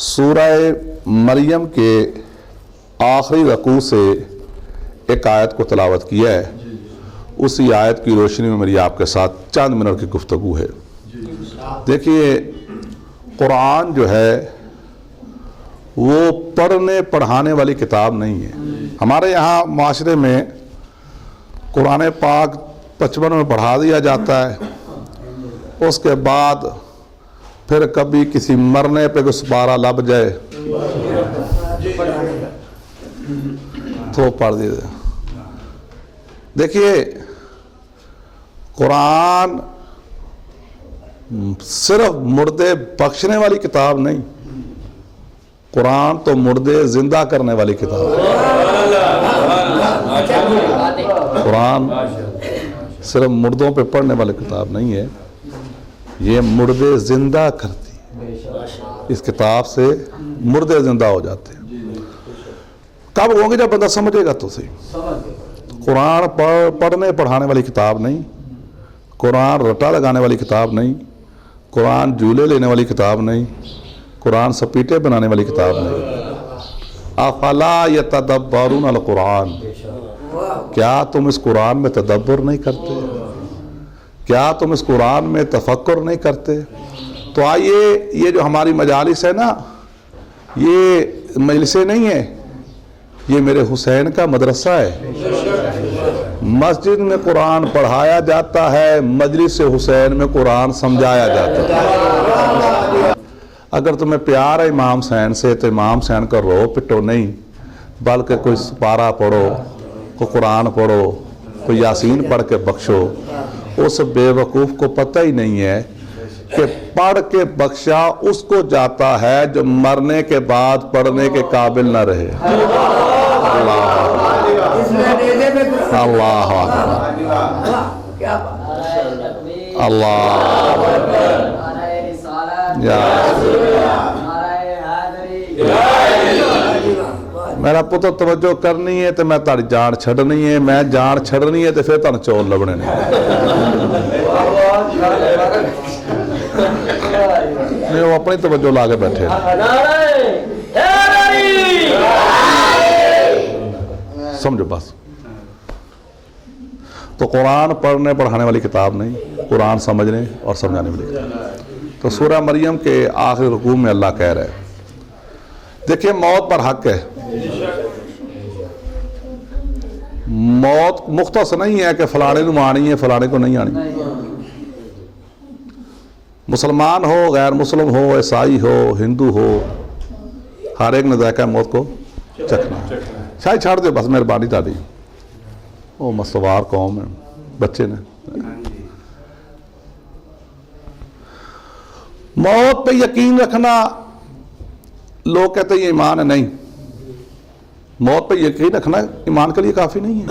سورہ مریم کے آخری رکوع سے ایک آیت کو تلاوت کیا ہے. اسی آیت کی روشنی میں میری آپ کے ساتھ چند منٹ کی گفتگو ہے. دیکھیے، قرآن جو ہے وہ پڑھنے پڑھانے والی کتاب نہیں ہے. ہمارے یہاں معاشرے میں قرآن پاک 55 میں پڑھا دیا جاتا ہے، اس کے بعد پھر کبھی کسی مرنے پہ کوئی سپارہ لب جائے تو پڑھ دیا. دیکھیے، قرآن صرف مردے بخشنے والی کتاب نہیں، قرآن تو مردے زندہ کرنے والی کتاب ہے. قرآن صرف مردوں پہ پڑھنے والی کتاب نہیں ہے، یہ مردے زندہ کرتی ہے. اس کتاب سے مردے زندہ ہو جاتے ہیں. کب ہوں گے؟ جب بندہ سمجھے گا تو صحیح. قرآن پڑھنے پڑھانے والی کتاب نہیں، قرآن رٹا لگانے والی کتاب نہیں، قرآن جھولے لینے والی کتاب نہیں، قرآن سپیٹے بنانے والی کتاب نہیں. افلا یتدبرون القرآن، کیا تم اس قرآن میں تدبر نہیں کرتے؟ کیا تم اس قرآن میں تفکر نہیں کرتے؟ تو آئیے، یہ جو ہماری مجالس ہے نا، یہ مجلسیں نہیں ہیں، یہ میرے حسین کا مدرسہ ہے. مسجد میں قرآن پڑھایا جاتا ہے، مجلس حسین میں قرآن سمجھایا جاتا ہے. اگر تمہیں پیار ہے امام حسین سے تو امام حسین کا رو پٹو نہیں، بلکہ کوئی سپارہ پڑھو، کوئی قرآن پڑھو، کوئی یاسین پڑھ کے بخشو. اس بے وقوف کو پتہ ہی نہیں ہے کہ پڑھ کے بخشا اس کو جاتا ہے جو مرنے کے بعد پڑھنے کے قابل نہ رہے. اللہ اللہ میرا پتر توجہ کرنی ہے تو میں تاری جان چھڑنی ہے، میں جان چھڑنی ہے تو پھر تن چول لبنے نہیں. میں وہ اپنی توجہ لا کے بیٹھے سمجھو بس. تو قرآن پڑھنے پڑھانے والی کتاب نہیں، قرآن سمجھنے اور سمجھانے والی کتاب. تو سورہ مریم کے آخری رکوع میں اللہ کہہ رہے ہیں، دیکھیں موت پر حق ہے. موت مختص نہیں ہے کہ فلانے کو آنی ہے فلانے کو نہیں آنی. مسلمان ہو، غیر مسلم ہو، عیسائی ہو، ہندو ہو، ہر ایک نے ذائقہ موت کو چکھنا ہے. شاید چھاڑ دے بس، مہربانی تاری. وہ مستوار قوم ہے، بچے نے موت پہ یقین رکھنا. لوگ کہتے ہیں یہ ایمان ہے. نہیں، موت پہ یقین رکھنا ایمان کے لیے کافی نہیں ہے.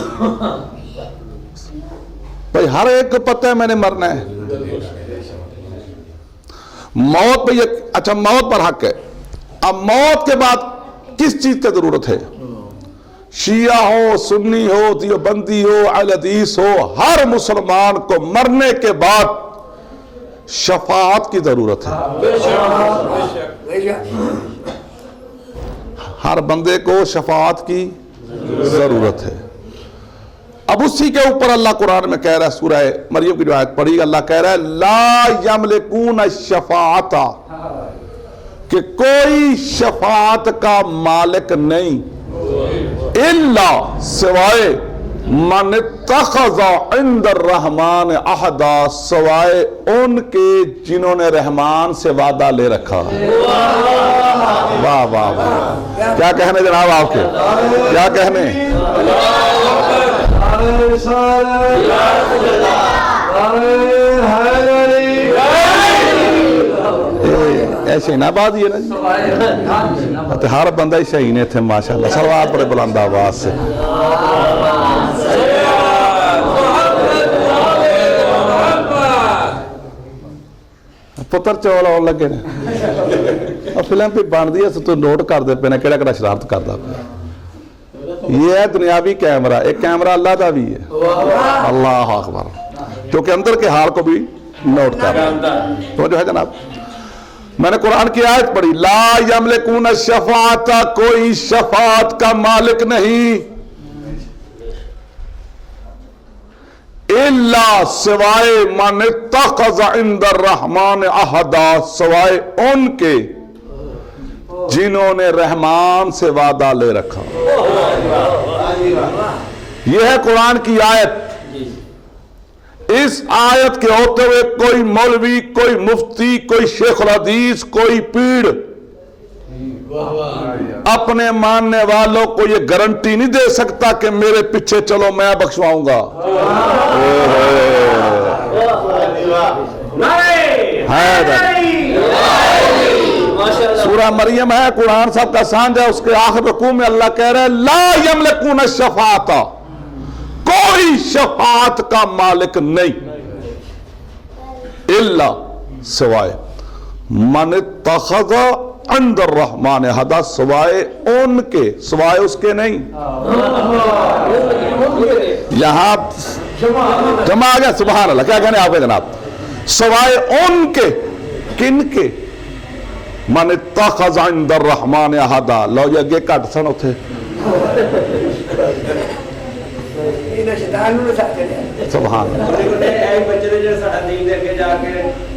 بھائی ہر ایک کو پتہ ہے میں نے مرنا ہے. موت پہ اچھا موت پر حق ہے. اب موت کے بعد کس چیز کی ضرورت ہے؟ شیعہ ہو، سنی ہو، دیوبندی ہو، اہل حدیث ہو، ہر مسلمان کو مرنے کے بعد شفاعت کی ضرورت ہے. ہر بندے کو شفاعت کی ضرورت ہے. اب اسی کے اوپر اللہ قرآن میں کہہ رہا ہے، سورہ مریم کی جو آیت پڑھی، اللہ کہہ رہا ہے لا یملکون الشفاعت، کہ کوئی شفاعت کا مالک نہیں، الا سوائے من اتخذ عند الرحمن عہدا، سوائے ان کے جنہوں نے رحمان سے وعدہ لے رکھا. واہ واہ واہ، کیا کہنے جناب آپ کے، کیا کہنے. ایسے نہ بات یہ نا جی، ہر بندہ ہی صحیح نے تھے ماشاءاللہ. سلوات بڑے بلند آواز سے. پتر چول آن لگے نے اور فلم پہ بن دی ہے تو نوٹ کر دے پہ کہڑا کہڑا شرارت کرتا پہ. یہ ہے دنیاوی کیمرہ، ایک کیمرہ اللہ کا بھی ہے. اللہ اکبر، جو کہ اندر کے حال کو بھی نوٹ کر رہا ہے. تو جو ہے جناب، میں نے قرآن کی آیت پڑھی، لا یملکون الشفاعۃ، کوئی شفاعت کا مالک نہیں، الا سوائے من اتخذ عند الرحمن عہدا، سوائے ان کے جنہوں نے رحمان سے وعدہ لے رکھا۔ یہ ہے قرآن کی آیت۔ اس آیت کے ہوتے ہوئے کوئی مولوی، کوئی مفتی، کوئی شیخ الحدیث، کوئی پیر اپنے ماننے والوں کو یہ گارنٹی نہیں دے سکتا کہ میرے پیچھے چلو میں بخشواؤں گا۔ سورہ مریم ہے، قرآن صاحب کا سانج ہے، اس کے آخر رکوع میں اللہ کہہ رہے ہیں لا یملکون الشفاعۃ، کوئی شفاعت کا مالک نہیں، الا سوائے من اتخذ عند الرحمن عہدا، سوائے ان کے، سوائے اس کے نہیں، یہاں جمع آ گیا، سبحان اللہ، کیا کہنے آپ ہے جناب، سوائے ان کے، کن کے، من اتخذ عند الرحمن عہدا، لو یہ اگے کٹ سن اتھے سبحان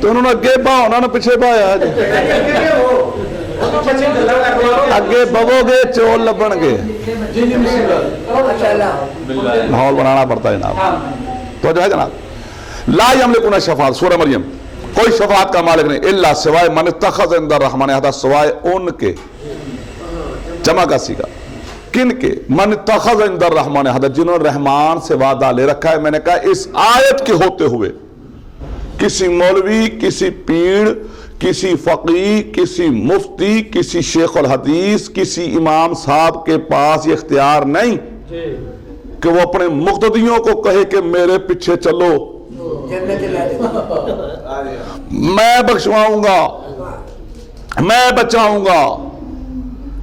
تو انہوں نے اگے باہ، انہوں نے پیچھے بایا، اگے بوو گے چول لبن گے، ماحول بنانا پڑتا ہے جناب۔ تو جو ہے جناب لا یملکون الشفاعۃ، سورہ مریم، کوئی شفاعت کا مالک نہیں، الا سوائے من اتخذ عند الرحمن عہدا، سوائے ان کے، جمع کا سیگا، کن کے، من اتخذ عند الرحمن عہدا، جنہوں نے رحمان سے وعدہ لے رکھا ہے۔ میں نے کہا اس آیت کے ہوتے ہوئے کسی مولوی، کسی پیر، کسی فقیہ، کسی مفتی، کسی شیخ الحدیث، کسی امام صاحب کے پاس یہ اختیار نہیں کہ وہ اپنے مقتدیوں کو کہے کہ میرے پیچھے چلو میں بخشواؤں گا، میں بچاؤں گا،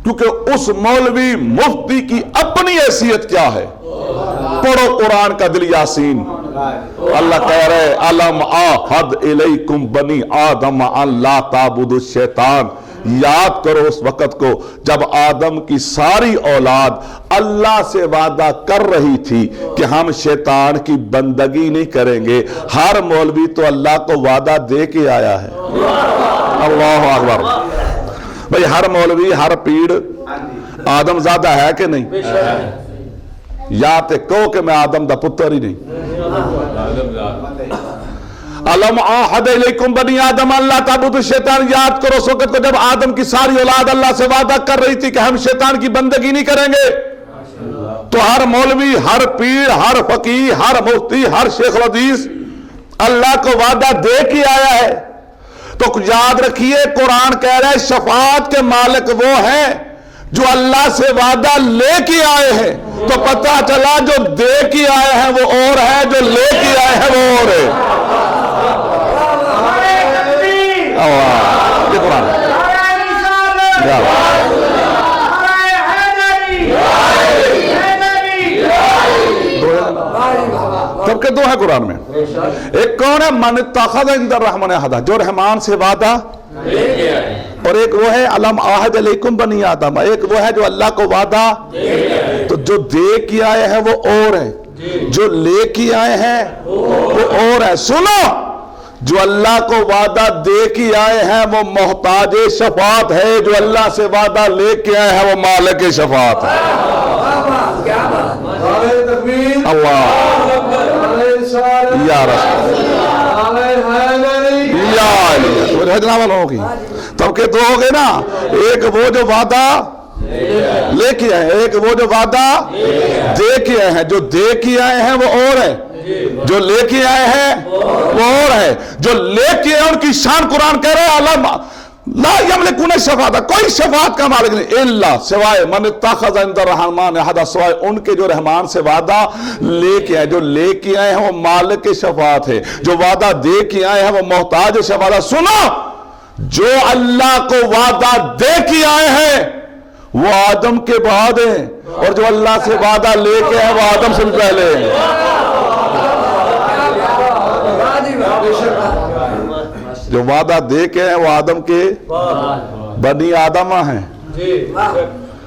کیونکہ اس مولوی مفتی کی اپنی حیثیت کیا ہے۔ پڑھو قرآن کا دل یاسین، اللہ کہہ رہے الم آحد الیکم بنی آدم ان لا تعبدوا الشیطان، یاد کرو اس وقت کو جب آدم کی ساری اولاد اللہ سے وعدہ کر رہی تھی کہ ہم شیطان کی بندگی نہیں کریں گے۔ ہر مولوی تو اللہ کو وعدہ دے کے آیا ہے، اللہ اکبر۔ بھئی ہر مولوی، ہر پیر آدم زادہ ہے کہ نہیں؟ یا تے کہو کہ میں آدم دا پتر ہی نہیں۔ الم آحد الیکم بنی آدم اللہ تعبدوا الشیطان، یاد کرو اس وقت کو جب آدم کی ساری اولاد اللہ سے وعدہ کر رہی تھی کہ ہم شیطان کی بندگی نہیں کریں گے۔ تو ہر مولوی، ہر پیر، ہر فقیہ، ہر مفتی، ہر شیخ الحدیث اللہ کو وعدہ دے کے آیا ہے۔ تو یاد رکھیے قرآن کہہ رہا ہے شفاعت کے مالک وہ ہیں جو اللہ سے وعدہ لے کے آئے ہیں۔ تو پتہ چلا جو دے کے آئے ہیں وہ اور ہے، جو لے کے آئے ہیں وہ اور ہے۔ یہ قرآن سب کے دو ہیں قرآن میں، ایک کون ہے من اتخذ عند الرحمن عہدا، جو رحمان سے وعدہ، اور ایک وہ ہے الم آحد علیکم بنی آدم، ایک وہ ہے جو اللہ کو وعدہ۔ تو جو دے کے آئے ہیں وہ اور ہے، جو لے کے آئے ہیں وہ اور ہے۔ سنو، جو اللہ کو وعدہ دے کے آئے ہیں وہ محتاج شفاعت ہے، جو اللہ سے وعدہ لے کے آئے ہیں وہ مالک شفاعت ہے۔ اللہ یا رسول یا علی، وہ جناب والوں کی تب کہ دو ہو گئے نا، ایک وہ جو وعدہ لے کے آئے ہیں، ایک وہ جو وعدہ دے کے آئے ہیں۔ جو دے کے آئے ہیں وہ اور ہے، جو لے کے آئے ہیں وہ اور ہے۔ جو لے کے آئے ان کی شان قرآن کہہ رہا ہے لا یملکون الشفاعۃ، کوئی شفاعت کا مالک نہیں، الا سوائے من اتخذ عند الرحمن عہدا، سوائے ان کے جو رحمان سے وعدہ لے کے آئے۔ جو لے کے آئے ہیں وہ مالک شفاعت ہے، جو وعدہ دے کے آئے ہیں وہ محتاج شفاعت ہے۔ سنو، جو اللہ کو وعدہ دے کے آئے ہیں وہ آدم کے بعد ہیں، اور جو اللہ سے وعدہ لے کے آئے وہ آدم سے پہلے ہیں۔ جو وعدہ دے کے ہیں وہ آدم کے بنی آدمہ ہیں،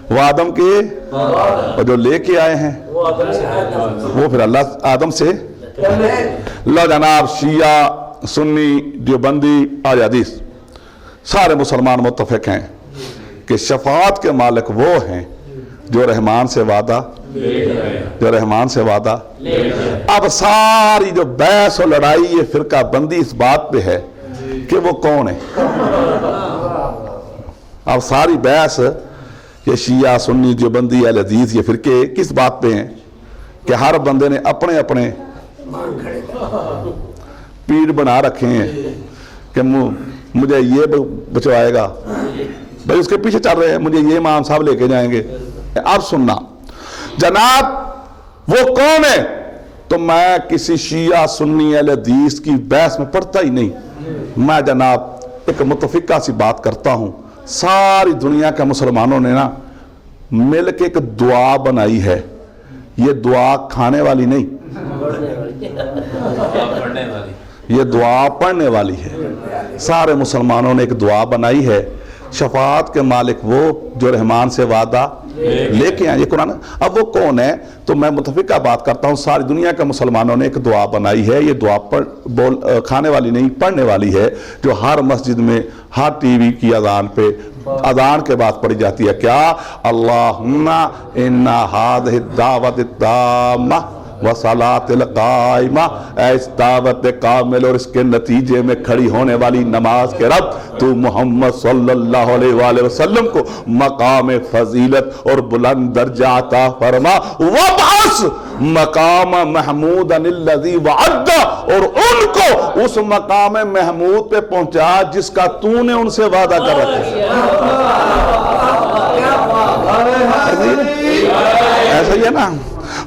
وہ آدم کے، اور جو لے کے آئے ہیں وہ پھر اللہ آدم سے۔ لو جناب، شیعہ، سنی، دیوبندی، اہل حدیث سارے مسلمان متفق ہیں کہ شفاعت کے مالک وہ ہیں جو رحمان سے وعدہ، اب ساری جو بحث و لڑائی یہ فرقہ بندی اس بات پہ ہے کہ وہ کون ہے۔ اب ساری بحث یہ شیعہ، سنی، دیوبندی، اہل حدیث یہ فرقے کس بات پہ ہیں کہ ہر بندے نے اپنے اپنے پیڑ بنا رکھے ہیں کہ مجھے یہ بچوائے گا، بھائی اس کے پیچھے چل رہے ہیں، مجھے یہ امام صاحب لے کے جائیں گے۔ اب سننا جناب، وہ کون ہے؟ تو میں کسی شیعہ، سنی، اہل حدیث کی بحث میں پڑھتا ہی نہیں، میں جناب ایک متفقہ سی بات کرتا ہوں۔ ساری دنیا کے مسلمانوں نے نا مل کے ایک دعا بنائی ہے، یہ دعا کھانے والی نہیں، یہ دعا پڑھنے والی ہے۔ سارے مسلمانوں نے ایک دعا بنائی ہے، شفاعت کے مالک وہ جو رحمان سے وعدہ لے کے آئے، یہ قرآن۔ اب وہ کون ہے؟ تو میں متفقہ بات کرتا ہوں، ساری دنیا کے مسلمانوں نے ایک دعا بنائی ہے، یہ دعا کھانے والی نہیں، پڑھنے والی ہے، جو ہر مسجد میں، ہر ٹی وی کی اذان پہ، اذان کے بعد پڑھی جاتی ہے۔ کیا؟ اللہم انا ہذہ الدعوۃ التامہ وصلاۃ القائمہ، اے اس دعوت کامل اور اس کے نتیجے میں کھڑی ہونے والی نماز کے رب، تو محمد صلی اللہ علیہ وآلہ وسلم کو مقام فضیلت اور بلند درجہ عطا فرما، وابعث مقام محمود الذی وعدہ، اور ان کو اس مقام محمود پہ پہنچا جس کا تو نے ان سے وعدہ کر رکھا ہے۔ ایسا ہی ہے نا،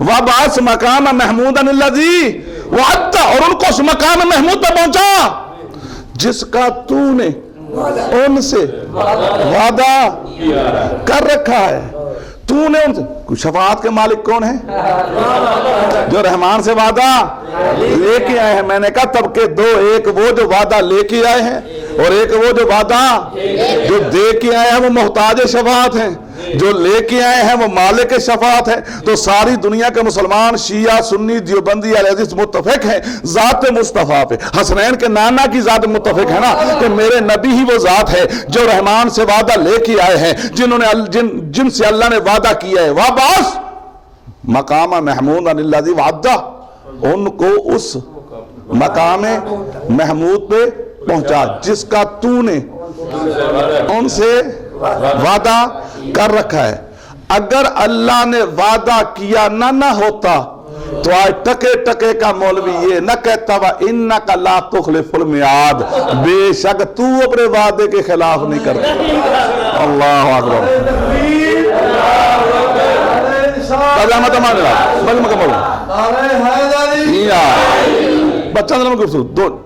وَبَعَثْ مَقَامَ مَحْمُودًا الَّذِي وَعَدَّ، اور ان کو اس مقام محمود پہ پہنچا جس کا تو نے ان سے وعدہ کر رکھا ہے۔ تو نے ان سے، شفاعت کے مالک کون ہے؟ جو رحمان سے وعدہ لے کے آئے ہیں۔ میں نے کہا طبقے دو، ایک وہ جو وعدہ لے کے آئے ہیں، اور ایک وہ جو وعدہ جو دے کے آئے ہیں وہ محتاج شفاعت ہیں، جو لے کے آئے ہیں وہ مالک شفاعت ہے۔ تو ساری دنیا کے مسلمان، شیعہ، سنی، دیوبندی، اہل حدیث متفق ہیں ذات مصطفیٰ پہ۔ حسنین کے نانا کی ذات متفق ہے نا کہ میرے نبی ہی وہ ذات ہے جو رحمان سے وعدہ لے کے آئے ہیں، جن سے اللہ نے وعدہ کیا ہے۔ وابعث مقام محمود الذی وعدہ، ان کو اس مقام محمود پہ پہنچا جس کا تو نے ان سے وعدہ کر رکھا ہے۔ اگر اللہ نے وعدہ کیا نہ ہوتا تو آج ٹکے ٹکے کا مولوی یہ نہ کہتا وَإِنَّكَ لَا تُخْلِفُ الْمِعَادَ، بے شک تو اپنے وعدے کے خلاف نہیں کرتا۔ اللہ اکبر،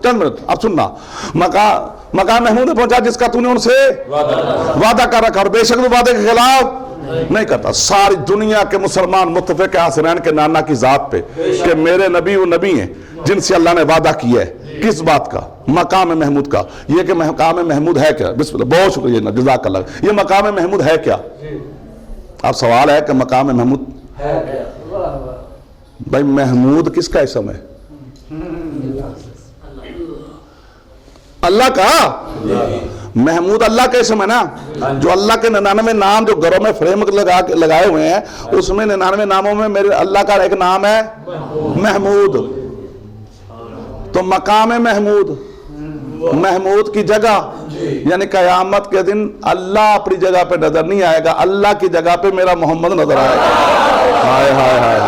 چند منٹ اب سننا۔ مقام محمود میں پہنچا جس کا تو نے ان سے وعدہ کر رکھا، اور بے شک وہ وعدے کے خلاف نہیں کرتا۔ ساری دنیا کے مسلمان متفق ہیں حسنین کے نانا کی ذات پہ کہ میرے نبی وہ نبی ہیں جن سے اللہ نے وعدہ کیا ہے۔ کس بات کا؟ مقام محمود کا۔ یہ کہ مقام محمود ہے کیا؟ بسم اللہ، بہت شکریہ، جزاک اللہ۔ یہ مقام محمود ہے کیا؟ اب سوال ہے کہ مقام محمود بھائی محمود کس کا اسم ہے؟ اللہ کا۔ محمود اللہ کا اسم ہے نا، جو اللہ کے 99 نام جو گھروں میں فریم لگائے ہوئے ہیں، اس میں 99 ناموں میں میرے اللہ کا ایک نام ہے محمود۔ تو مقام محمود کی جگہ، یعنی قیامت کے دن اللہ اپنی جگہ پہ نظر نہیں آئے گا، اللہ کی جگہ پہ میرا محمد نظر آئے گا۔ ہائے ہائے ہائے،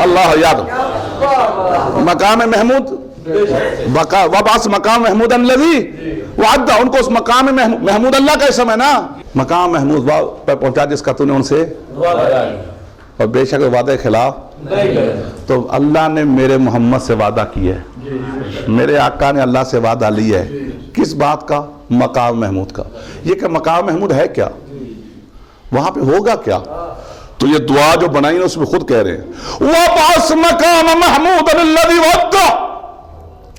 اللہ یاد۔ مقام محمود، وابعث مقام محمود الذی وعدہ، ان کو اس مقام محمود اللہ کا اسم ہے نا، مقام محمود پہ پہنچا جس کا تو نے ان سے اور بے شک وعدے خلاف۔ تو اللہ نے میرے محمد سے وعدہ کیا ہے، میرے آقا نے اللہ سے وعدہ لیا ہے۔ کس بات کا؟ مقام محمود کا۔ یہ کہ مقام محمود ہے کیا؟ وہاں پہ ہوگا کیا؟ تو یہ دعا جو بنائی ہے اس میں خود کہہ رہے ہیں وَبَعَثْ مَقَامَ مَحْمُودًا الَّذِي وَعَدَّ،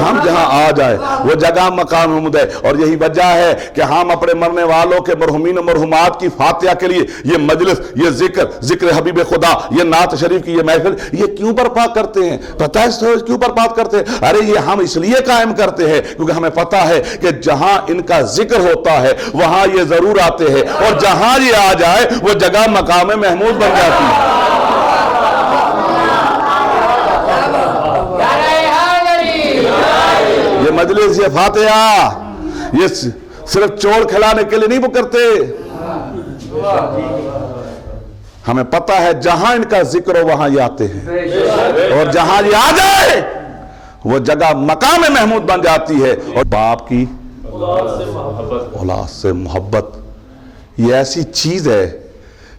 ہم جہاں آ جائے وہ جگہ مقام محمود ہے. اور یہی وجہ ہے کہ ہم اپنے مرنے والوں کے مرحومین و مرحومات کی فاتحہ کے لیے یہ مجلس، یہ ذکر حبیب خدا، یہ نعت شریف کی یہ محفل، یہ کیوں برپا کرتے ہیں؟ پتہ ہے کیوں برپا کرتے ہیں؟ ارے یہ ہم اس لیے قائم کرتے ہیں کیونکہ ہمیں پتہ ہے کہ جہاں ان کا ذکر ہوتا ہے وہاں یہ ضرور آتے ہیں، اور جہاں یہ آ جائے وہ جگہ مقام محمود بن جاتی ہے. یہ مجلس، یہ فاتحہ، یہ صرف چور کھلانے کے لیے نہیں وہ کرتے. ہمیں پتہ ہے جہاں ان کا ذکر ہو وہاں یہ آتے ہیں، اور جہاں یہ آ جائے وہ جگہ مقام محمود بن جاتی ہے. اور باپ کی اولاد سے محبت یہ ایسی چیز ہے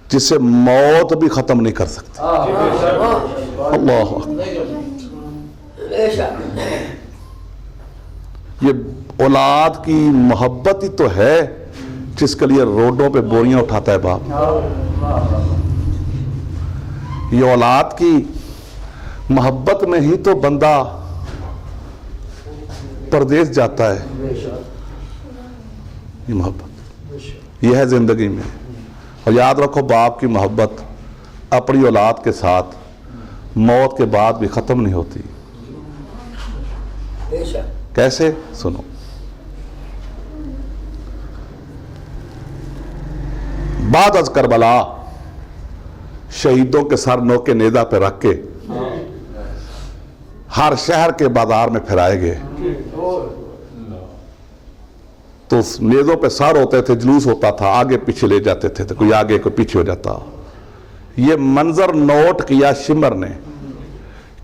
جسے موت بھی ختم نہیں کر سکتی. اللہ یہ اولاد کی محبت ہی تو ہے جس کے لیے روڈوں پہ بوریاں اٹھاتا ہے باپ. یہ اولاد کی محبت میں ہی تو بندہ پردیس جاتا ہے. یہ محبت یہ ہے زندگی میں. اور یاد رکھو باپ کی محبت اپنی اولاد کے ساتھ موت کے بعد بھی ختم نہیں ہوتی. کیسے؟ سنو. بعد از کربلا شہیدوں کے سر نوکے نیزہ پہ رکھ کے ہر شہر کے بازار میں پھرائے گئے. تو نیزوں پہ سر ہوتے تھے، جلوس ہوتا تھا، آگے پیچھے لے جاتے تھے، تو کوئی آگے کوئی پیچھے ہو جاتا. یہ منظر نوٹ کیا شمر نے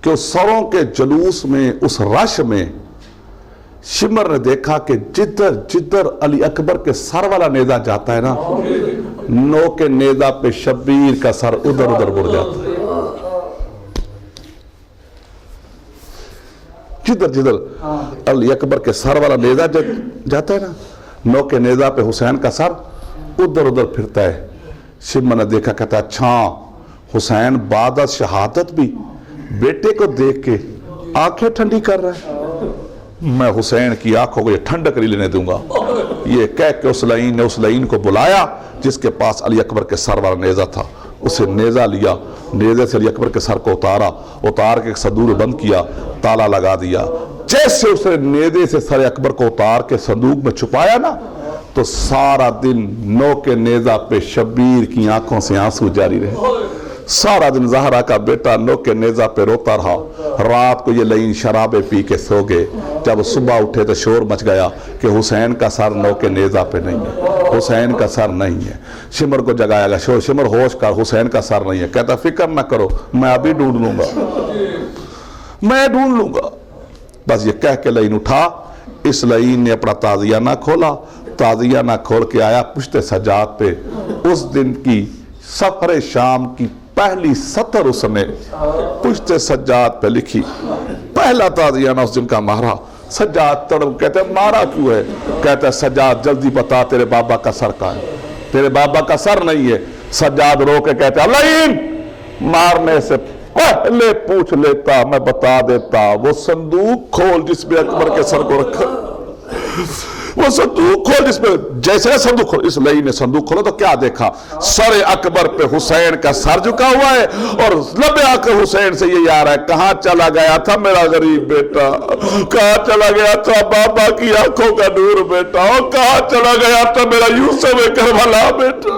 کہ اس سروں کے جلوس میں، اس رش میں شمر نے دیکھا کہ جدھر جدھر علی اکبر کے سر والا نیزہ جاتا ہے نا، نو کے نیزہ پہ شبیر کا سر ادھر ادھر بڑھ جاتا ہے. جدھر جدھر علی اکبر کے سر والا نیزہ جاتا ہے نا، نو کے نیزہ پہ حسین کا سر ادھر ادھر پھرتا ہے. شمر نے دیکھا، کہتا اچھا حسین بعد از شہادت بھی بیٹے کو دیکھ کے آنکھیں ٹھنڈی کر رہا ہے، میں حسین کی آنکھوں کو یہ ٹھنڈک نہیں لینے دوں گا. یہ کہہ کے اس لعین نے اس لعین کو بلایا جس کے پاس علی اکبر کے سر والا نیزہ تھا. اسے نیزہ لیا، نیزے سے علی اکبر کے سر کو اتار کے صندوق بند کیا، تالا لگا دیا. جیسے اسے نیزے سے سر اکبر کو اتار کے صندوق میں چھپایا نا، تو سارا دن نو کے نیزہ پہ شبیر کی آنکھوں سے آنسو جاری رہے. سارا دن زہرا کا بیٹا نو کے نیزہ پہ روتا رہا. رات کو یہ لعین شرابیں پی کے سو گئے. جب صبح اٹھے تو شور مچ گیا کہ حسین کا سر نو کے نیزہ پہ نہیں ہے، حسین کا سر نہیں ہے. شمر کو جگایا گیا، شمر ہوش کر، حسین کا سر نہیں ہے. کہتا فکر نہ کرو، میں ابھی ڈھونڈ لوں گا، میں ڈھونڈ لوں گا. بس یہ کہہ کے لعین اٹھا. اس لعین نے اپنا تعزیہ نہ کھولا، تعزیہ نہ کھول کے آیا پشت سجاد پہ. اس دن کی سفر شام کی پہلی سطر اس نے پشت سجاد پہ لکھی. پہلا تعزیہ نہ اس دن کا مارا. سجاد تڑپ، کہتے ہیں مارا کیوں ہے؟ کہتا ہے سجاد جلدی بتا تیرے بابا کا سر کہاں ہے؟ تیرے بابا کا سر نہیں ہے. سجاد رو کے کہتا ہے لعین مارنے سے پہلے پوچھ لیتا، میں بتا دیتا. وہ صندوق کھول جس میں اکبر کے سر کو رکھا، وہ صندوق کھول جس میں، جیسے صندوق کھول، اس لعین نے صندوق کھولا تو کیا دیکھا؟ سر اکبر پہ حسین کا سر جھکا ہوا ہے، اور لب آ کر حسین سے یہ آ رہا ہے، کہاں چلا گیا تھا میرا غریب بیٹا؟ کہاں چلا گیا تھا بابا کی آنکھوں کا نور بیٹا؟ اور کہاں چلا گیا تھا میرا یوسف کربلا بیٹا؟